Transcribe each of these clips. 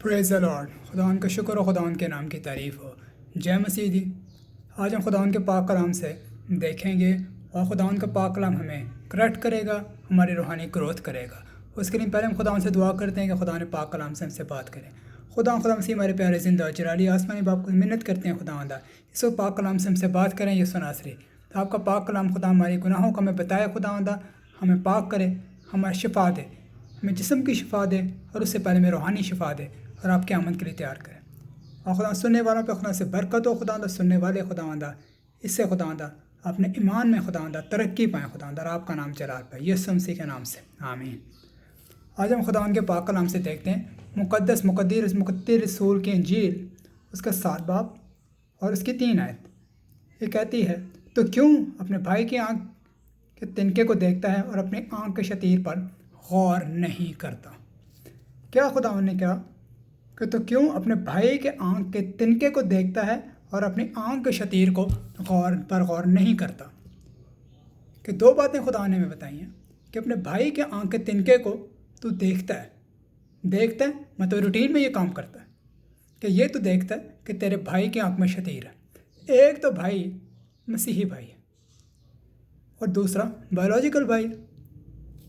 پریز دی lord. خداوند کا شکر ہو، خداوند کے نام کی تعریف ہو. جے مسیح دی. آج ہم خداوند کے پاک کلام سے دیکھیں گے اور خداوند کا پاک کلام ہمیں کریکٹ کرے گا، ہماری روحانی گروتھ کرے گا. اس کے لیے پہلے ہم خداوند سے دعا کرتے ہیں کہ خدا نے پاک کلام سے ہم سے بات کرے. خدا مسیح ہمارے پیارے زندہ جلالی آسمانی باپ کو منت کرتے ہیں خداوند اس کو پاک کلام سے ہم سے بات کریں. یسوع ناصری تو آپ کا پاک کلام خدا ہماری گناہوں کو ہمیں بتائے، خداوند ہمیں پاک کرے، ہماری شفا دے، ہمیں جسم کی شفا دے اور اس سے پہلے ہمیں روحانی شفا دے اور آپ کے آمد کے لیے تیار کریں. اور خدا سننے والوں پہ خدا سے برکت ہو، خداوند سننے والے خداوند اس سے خداوند اپنے ایمان میں خداوند ترقی پائیں خداوند، اور آپ کا نام جلال پائے یسوع مسیح کے نام سے آمین. آج ہم خداوند کے پاک کلام سے دیکھتے ہیں مقدس مقدر رسول کی انجیل، اس کا 7 باب اور اس کی 3 آیت. یہ کہتی ہے، تو کیوں اپنے بھائی کی آنکھ کے تنکے کو دیکھتا ہے اور اپنی آنکھ کے شتیر پر غور نہیں کرتا. کیا خداوند نے کہا کہ تو کیوں اپنے بھائی کے آنکھ کے تنکے کو دیکھتا ہے اور اپنی آنکھ کے شتیر کو غور نہیں کرتا. کہ 2 باتیں خدا نے ہمیں بتائی ہیں کہ اپنے بھائی کے آنکھ کے تنکے کو تو دیکھتا ہے مطلب روٹین میں یہ کام کرتا ہے کہ یہ تو دیکھتا ہے کہ تیرے بھائی کی آنکھ میں شتیر ہے. ایک تو بھائی مسیحی بھائی ہے اور دوسرا بایولوجیکل بھائی.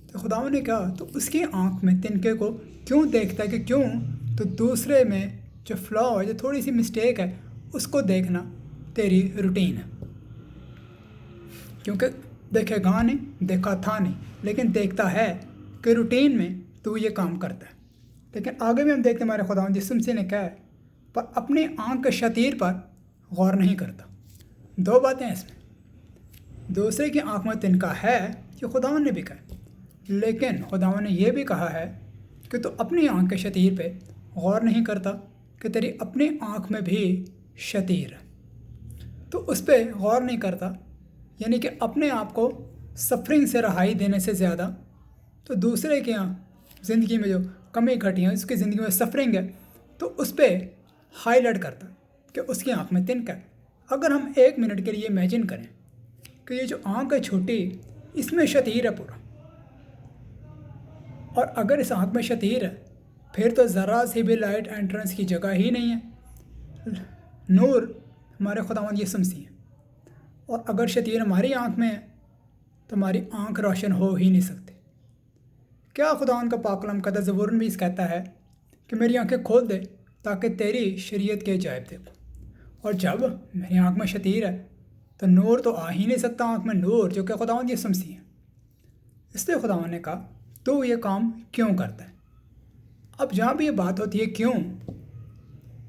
تو خداوند نے کہا تو اس کی آنکھ میں تنکے کو کیوں دیکھتا ہے، کہ کیوں تو دوسرے میں جو فلا ہے، جو تھوڑی سی مسٹیک ہے، اس کو دیکھنا تیری روٹین ہے. کیونکہ دیکھے گا نہیں، دیکھا تھا نہیں، لیکن دیکھتا ہے کہ روٹین میں تو یہ کام کرتا ہے. لیکن آگے بھی ہم دیکھتے ہیں ہمارے خداوند یسوع مسیح نے کہا ہے پر اپنی آنکھ کے شتیر پر غور نہیں کرتا. 2 باتیں اس میں، دوسرے کی آنکھ میں تنکا ہے کہ خداوند نے بھی کہا، لیکن خداوند نے یہ بھی کہا ہے کہ تو اپنی آنکھ کے شتیر پہ غور نہیں کرتا کہ تیری اپنی آنکھ میں بھی شتیر ہے. تو اس پہ غور نہیں کرتا، یعنی کہ اپنے آپ کو سفرنگ سے رہائی دینے سے زیادہ تو دوسرے کے یہاں زندگی میں جو کمی گھٹی ہیں، اس کی زندگی میں سفرنگ ہے، تو اس پہ ہائی لائٹ کرتا کہ اس کی آنکھ میں تنکا ہے. اگر ہم 1 منٹ کے لیے امیجن کریں کہ یہ جو آنکھ ہے چھوٹی، اس میں شتیر ہے پورا، اور اگر اس آنکھ میں شتیر ہے پھر تو ذرا سی بھی لائٹ انٹرنس کی جگہ ہی نہیں ہے. نور ہمارے خداوند یسوع مسیح ہے، اور اگر شتیر ہماری آنکھ میں ہے تو ہماری آنکھ روشن ہو ہی نہیں سکتی. کیا خداوند کا پاک کلام قدس زبور بھی اس کہتا ہے کہ میری آنکھیں کھول دے تاکہ تیری شریعت کے عجائب دیکھوں. اور جب میری آنکھ میں شتیر ہے تو نور تو آ ہی نہیں سکتا آنکھ میں، نور جو کہ خداوند یسوع مسیح ہے. اس لیے خداوند نے کہا تو یہ کام کیوں کرتا ہے. اب جہاں بھی یہ بات ہوتی ہے کیوں،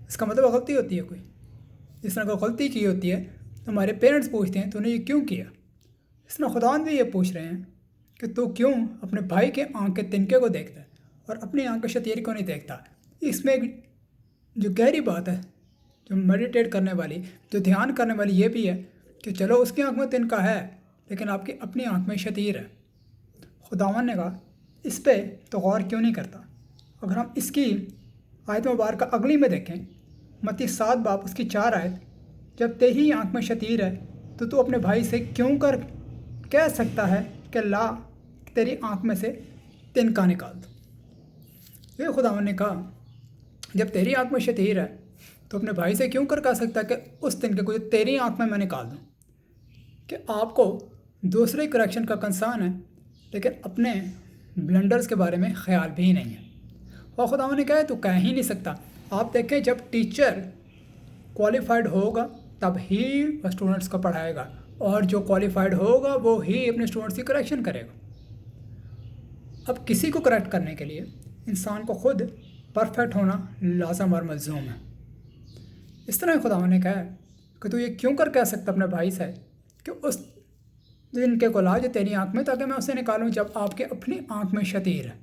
اس کا مطلب غلطی ہوتی ہے کوئی. جس نے کوئی غلطی کی ہوتی ہے تو ہمارے پیرنٹس پوچھتے ہیں تو انہیں یہ کیوں کیا. اس میں خداوند بھی یہ پوچھ رہے ہیں کہ تو کیوں اپنے بھائی کے آنکھ کے تنکے کو دیکھتا ہے اور اپنی آنکھ کے شتیر کو نہیں دیکھتا. اس میں جو گہری بات ہے، جو میڈیٹیٹ کرنے والی، جو دھیان کرنے والی یہ بھی ہے کہ چلو اس کی آنکھ میں تنکا ہے لیکن آپ کی اپنی آنکھ میں شتیر ہے. خداوند نے کہا اس پہ تو غور کیوں نہیں کرتا. اگر ہم اس کی آیت مبارکہ اگلی میں دیکھیں، متی 7 باب اس کی 4 آیت، جب تیری آنکھ میں شتیر ہے تو اپنے بھائی سے کیوں کر کہہ سکتا ہے کہ لا تیری آنکھ میں سے تنکا نکال دو. یہ خداوند نے کہا جب تیری آنکھ میں شتیر ہے تو اپنے بھائی سے کیوں کر کہہ سکتا ہے کہ اس تنکے کو جو تیری آنکھ میں نکال دوں. کہ آپ کو دوسرے کریکشن کا کنسرن ہے لیکن اپنے بلنڈرز کے بارے میں خیال بھی نہیں ہے. اور خداوند نے کہا تو کہہ ہی نہیں سکتا. آپ دیکھیں جب ٹیچر کوالیفائڈ ہوگا تب ہی وہ اسٹوڈنٹس کو پڑھائے گا، اور جو کوالیفائڈ ہوگا وہ ہی اپنے اسٹوڈنٹس کی کریکشن کرے گا. اب کسی کو کریکٹ کرنے کے لیے انسان کو خود پرفیکٹ ہونا لازم اور ملزوم ہے. اس طرح خداوند نے کہا کہ تو یہ کیوں کر کہہ سکتا اپنے بھائی سے کہ اس دن کے کو لا جو تیری آنکھ میں تاکہ میں اسے نکالوں جب آپ کے اپنی آنکھ میں شتیر ہے.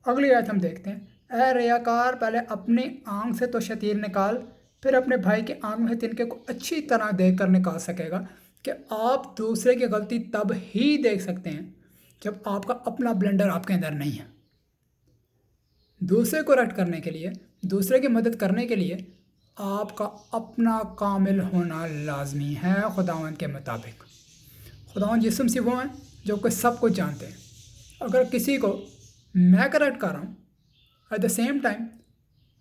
اگلی آیت ہم دیکھتے ہیں، اے ریاکار پہلے اپنی آنکھ سے تو شتیر نکال، پھر اپنے بھائی کی آنکھ میں تنکے کو اچھی طرح دیکھ کر نکال سکے گا. کہ آپ دوسرے کی غلطی تب ہی دیکھ سکتے ہیں جب آپ کا اپنا بلنڈر آپ کے اندر نہیں ہے. دوسرے کو ریکٹ کرنے کے لیے، دوسرے کی مدد کرنے کے لیے آپ کا اپنا کامل ہونا لازمی ہے خداوند کے مطابق. خداوند یسوع مسیح وہ ہیں جو کہ سب کچھ جانتے ہیں. اگر کسی کو میں کریکٹ کر رہا ہوں ایٹ دا سیم ٹائم